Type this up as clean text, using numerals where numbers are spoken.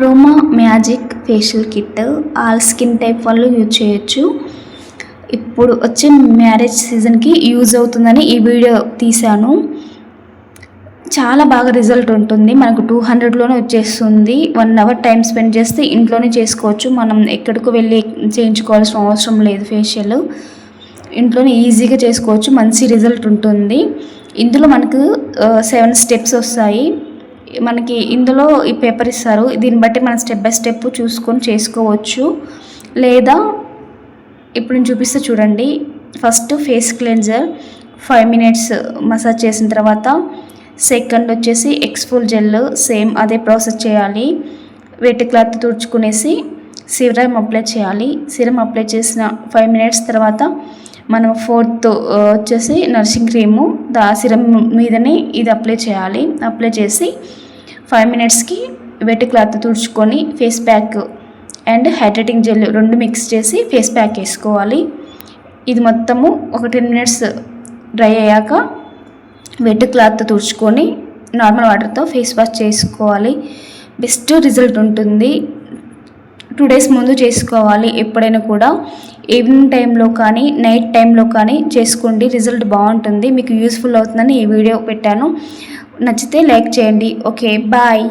రోమా magic facial kit all skin type వాళ్ళు use చేయొచ్చు. ఇప్పుడు వచ్చే మ్యారేజ్ సీజన్కి యూజ్ అవుతుందని ఈ వీడియో తీశాను. చాలా బాగా రిజల్ట్ ఉంటుంది. మనకు 200లోనే వచ్చేస్తుంది. 1 అవర్ టైం స్పెండ్ చేస్తే ఇంట్లోనే చేసుకోవచ్చు. మనం ఎక్కడికి వెళ్ళి చేయించుకోవాల్సిన అవసరం లేదు. ఫేషియల్ ఇంట్లోనే ఈజీగా చేసుకోవచ్చు. మంచి రిజల్ట్ ఉంటుంది. ఇందులో మనకు 7 స్టెప్స్ వస్తాయి. మనకి ఇందులో ఈ పేపర్ ఇస్తారు. దీన్ని బట్టి మనం స్టెప్ బై స్టెప్ చూసుకొని చేసుకోవచ్చు. లేదా ఇప్పుడు నేను చూపిస్తే చూడండి. First face cleanser 5 minutes massage చేసిన తర్వాత, సెకండ్ వచ్చేసి ఎక్స్ఫోల్ జెల్, సేమ్ అదే ప్రాసెస్ చేయాలి. వెట్ క్లాత్ తుడుచుకునేసి సిరమ్ అప్లై చేయాలి. సిరమ్ అప్లై చేసిన 5 మినిట్స్ తర్వాత మనం ఫోర్త్ వచ్చేసి నరిషింగ్ క్రీము సిరమ్ మీదనే ఇది అప్లై చేయాలి. అప్లై చేసి 5 మినిట్స్కి వెట్ క్లాత్ తుడుచుకొని face pack and hydrating gel 2 mix చేసి ఫేస్ ప్యాక్ వేసుకోవాలి. ఇది మొత్తము ఒక 10 మినిట్స్ డ్రై అయ్యాక వెట్ క్లాత్ తుడుచుకొని నార్మల్ వాటర్తో ఫేస్ వాష్ చేసుకోవాలి. బెస్ట్ రిజల్ట్ ఉంటుంది. 2 డేస్ ముందు చేసుకోవాలి. ఎప్పుడైనా కూడా ఈవినింగ్ టైంలో కానీ నైట్ టైంలో కానీ చేసుకోండి. రిజల్ట్ బాగుంటుంది. మీకు యూస్ఫుల్ అవుతుందని ఈ వీడియో పెట్టాను. నచ్చితే లైక్ చేయండి. Okay, bye.